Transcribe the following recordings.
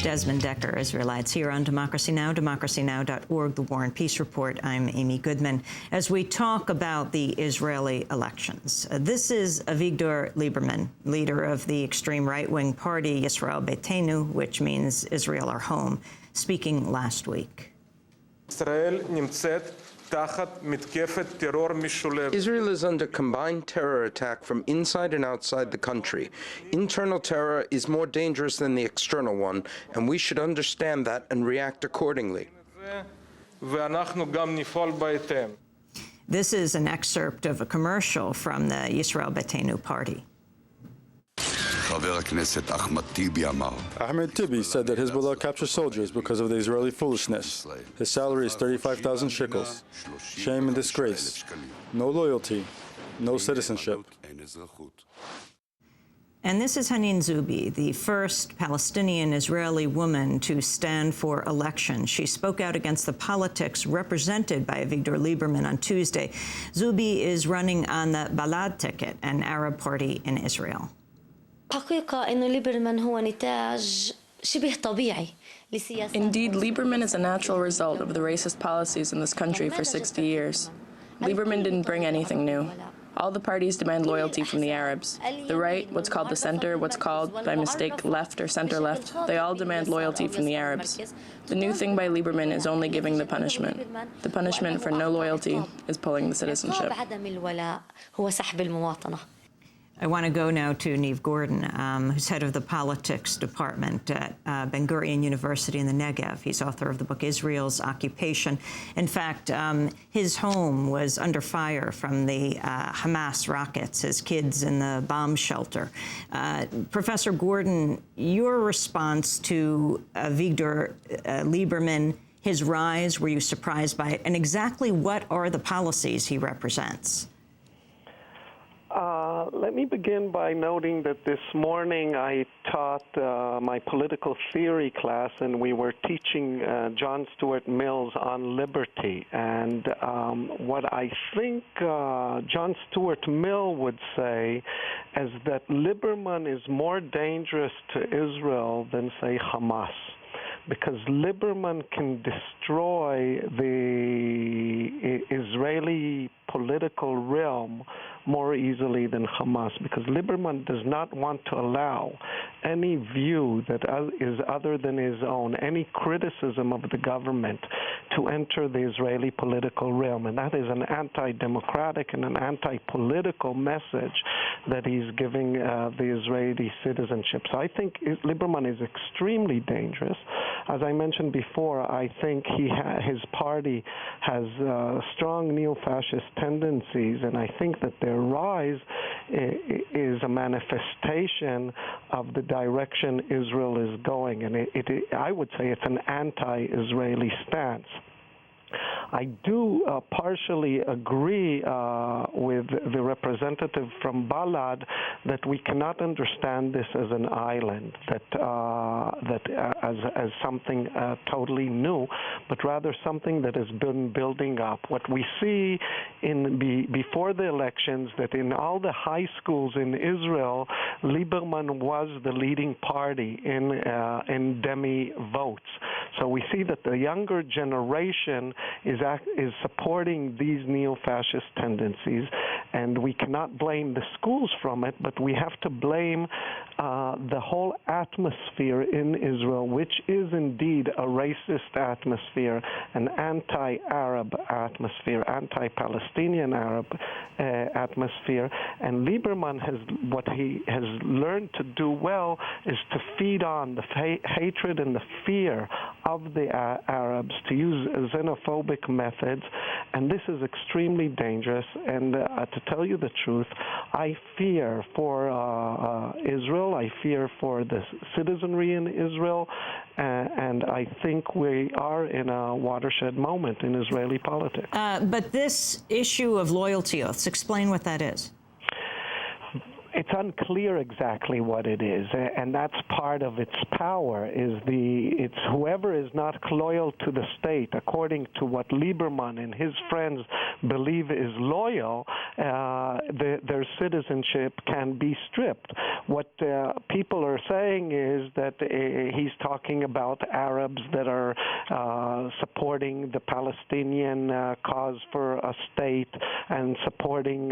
Desmond Decker, Israelites, here on Democracy Now!, democracynow.org, The War and Peace Report. I'm Amy Goodman. As we talk about the Israeli elections, this is Avigdor Lieberman, leader of the extreme right-wing party Yisrael Beitenu, which means Israel our home, speaking last week. Israel is under combined terror attack from inside and outside the country. Internal terror is more dangerous than the external one, and we should understand that and react accordingly. This is an excerpt of a commercial from the Yisrael Beitenu party. Ahmed Tibi said that Hezbollah captures soldiers because of the Israeli foolishness. His salary is 35,000 shekels. Shame and disgrace. No loyalty. No citizenship. And this is Hanin Zubi, the first Palestinian-Israeli woman to stand for election. She spoke out against the politics represented by Avigdor Lieberman on Tuesday. Zubi is running on the Balad ticket, an Arab party in Israel. Indeed, Lieberman is a natural result of the racist policies in this country for 60 years. Lieberman didn't bring anything new. All the parties demand loyalty from the Arabs. The right, what's called the center, what's called, by mistake, left or center-left, they all demand loyalty from the Arabs. The new thing by Lieberman is only giving the punishment. The punishment for no loyalty is pulling the citizenship. I want to go now to Neve Gordon, who's head of the politics department at Ben Gurion University in the Negev. He's author of the book Israel's Occupation. In fact, his home was under fire from the Hamas rockets, his kids in the bomb shelter. Professor Gordon, your response to Avigdor Lieberman, his rise, were you surprised by it? And exactly what are the policies he represents? Let me begin by noting that this morning I taught my political theory class, and we were teaching John Stuart Mill's on liberty. And what I think John Stuart Mill would say is that Lieberman is more dangerous to Israel than, say, Hamas, because Lieberman can destroy the Israeli political realm more easily than Hamas, because Lieberman does not want to allow any view that is other than his own, any criticism of the government, to enter the Israeli political realm. And that is an anti-democratic and an anti-political message that he's giving the Israeli citizenship. So I think Lieberman is extremely dangerous. As I mentioned before, I think his party has strong neo-fascist tendencies, and I think that their rise is a manifestation of the direction Israel is going, and I would say it's an anti-Israeli stance. I do partially agree with the representative from Balad that we cannot understand this as an island, as something totally new, but rather something that has been building up. What we see before the elections, that in all the high schools in Israel, Lieberman was the leading party in demi votes. So we see that the younger generation is supporting these neo-fascist tendencies, and we cannot blame the schools from it, but we have to blame the whole atmosphere in Israel, which is indeed a racist atmosphere, an anti-Arab atmosphere, anti-Palestinian Arab atmosphere. And Lieberman what he has learned to do well is to feed on the hatred and the fear of the Arabs, to use xenophobic methods, and this is extremely dangerous. And to tell you the truth, I fear for Israel, I fear for the citizenry in Israel, and I think we are in a watershed moment in Israeli politics. But this issue of loyalty oaths, explain what that is. It's unclear exactly what it is, and that's part of its power. It's whoever is not loyal to the state, according to what Lieberman and his friends believe is loyal, their citizenship can be stripped. What people are saying is that he's talking about Arabs that are supporting the Palestinian cause for a state and supporting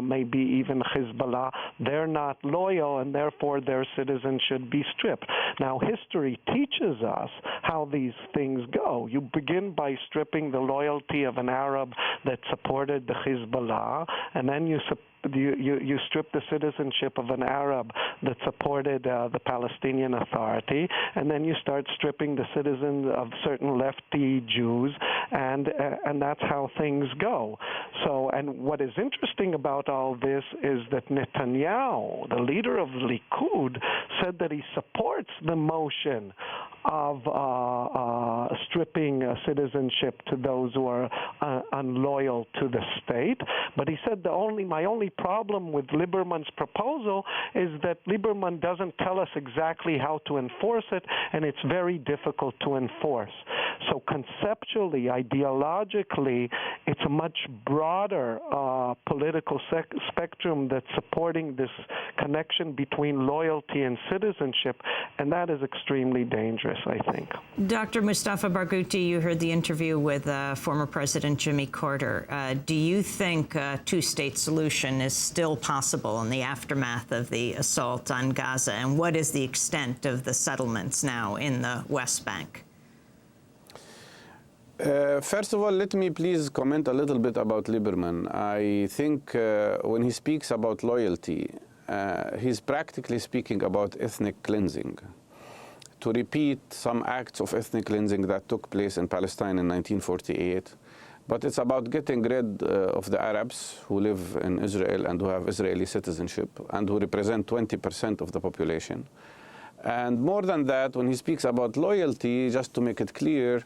maybe even Hezbollah. They're not loyal, and therefore their citizens should be stripped. Now, history teaches us how these things go. You begin by stripping the loyalty of an Arab that supported the Hezbollah, and then you strip the citizenship of an Arab that supported the Palestinian Authority, and then you start stripping the citizens of certain lefty Jews, and that's how things go. So, and what is interesting about all this is that Netanyahu, the leader of the Likud, said that he supports the motion of stripping citizenship to those who are unloyal to the state. But he said my only problem with Lieberman's proposal is that Lieberman doesn't tell us exactly how to enforce it, and it's very difficult to enforce. So conceptually, ideologically, it's a much broader political spectrum that's supporting this connection between loyalty and citizenship, and that is extremely dangerous, I think. Dr. Mustafa Barghouti, you heard the interview with former President Jimmy Carter. Do you think a two-state solution is still possible in the aftermath of the assault on Gaza, and what is the extent of the settlements now in the West Bank? First of all, let me please comment a little bit about Lieberman. I think when he speaks about loyalty, he's practically speaking about ethnic cleansing. To repeat some acts of ethnic cleansing that took place in Palestine in 1948, but it's about getting rid of the Arabs who live in Israel and who have Israeli citizenship and who represent 20% of the population. And more than that, when he speaks about loyalty, just to make it clear,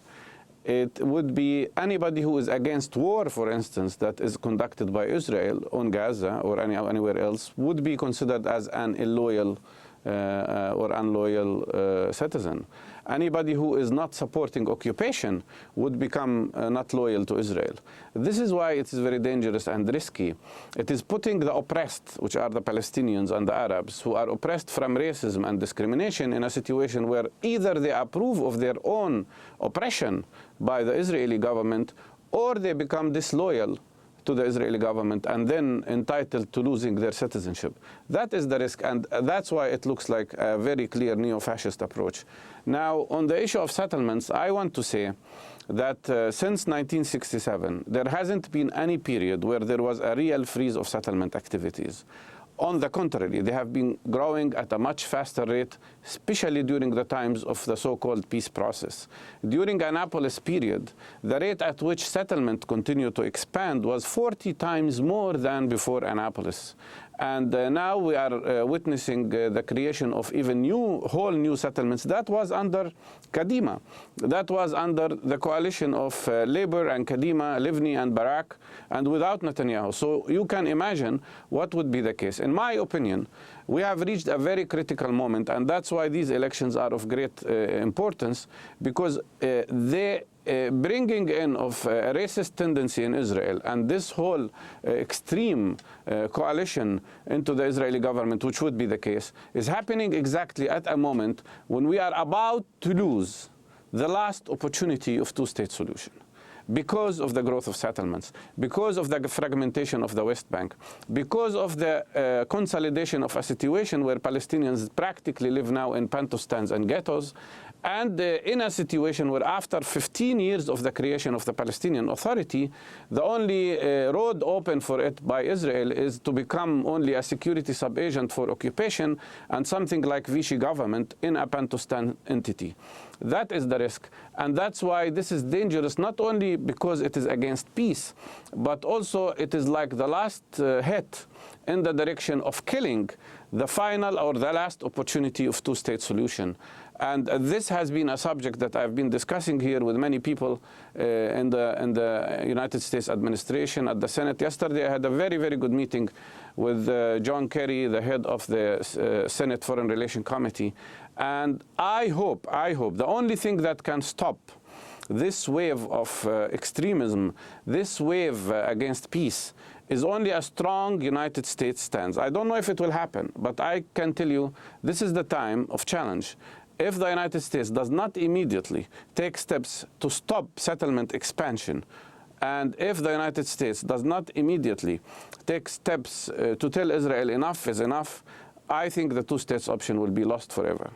it would be anybody who is against war, for instance, that is conducted by Israel on Gaza or anywhere else would be considered as an illoyal or unloyal citizen. Anybody who is not supporting occupation would become not loyal to Israel. This is why it is very dangerous and risky. It is putting the oppressed, which are the Palestinians and the Arabs, who are oppressed from racism and discrimination, in a situation where either they approve of their own oppression by the Israeli government, or they become disloyal to the Israeli government and then entitled to losing their citizenship. That is the risk, and that's why it looks like a very clear neo-fascist approach. Now, on the issue of settlements, I want to say that since 1967, there hasn't been any period where there was a real freeze of settlement activities. On the contrary, they have been growing at a much faster rate, especially during the times of the so-called peace process. During Annapolis period, the rate at which settlement continued to expand was 40 times more than before Annapolis. And now we are witnessing the creation of even whole new settlements. That was under Kadima. That was under the coalition of Labour and Kadima, Livni and Barak, and without Netanyahu. So you can imagine what would be the case. In my opinion, we have reached a very critical moment, and that's why these elections are of great importance, because they bringing in of a racist tendency in Israel and this whole extreme coalition into the Israeli government, which would be the case, is happening exactly at a moment when we are about to lose the last opportunity of two-state solution. Because of the growth of settlements, because of the fragmentation of the West Bank, because of the consolidation of a situation where Palestinians practically live now in Pantostans and ghettos, and in a situation where after 15 years of the creation of the Palestinian Authority, the only road open for it by Israel is to become only a security sub-agent for occupation and something like Vichy government in a Pantostan entity. That is the risk, and that's why this is dangerous, not only because it is against peace, but also it is like the last hit in the direction of killing the final or the last opportunity of two-state solution. And this has been a subject that I've been discussing here with many people in the United States administration, at the Senate. Yesterday, I had a very, very good meeting with John Kerry, the head of the Senate Foreign Relations Committee. And I hope, the only thing that can stop this wave of extremism, this wave against peace, is only a strong United States stance. I don't know if it will happen, but I can tell you this is the time of challenge. If the United States does not immediately take steps to stop settlement expansion, and if the United States does not immediately take steps to tell Israel enough is enough, I think the two-states option will be lost forever.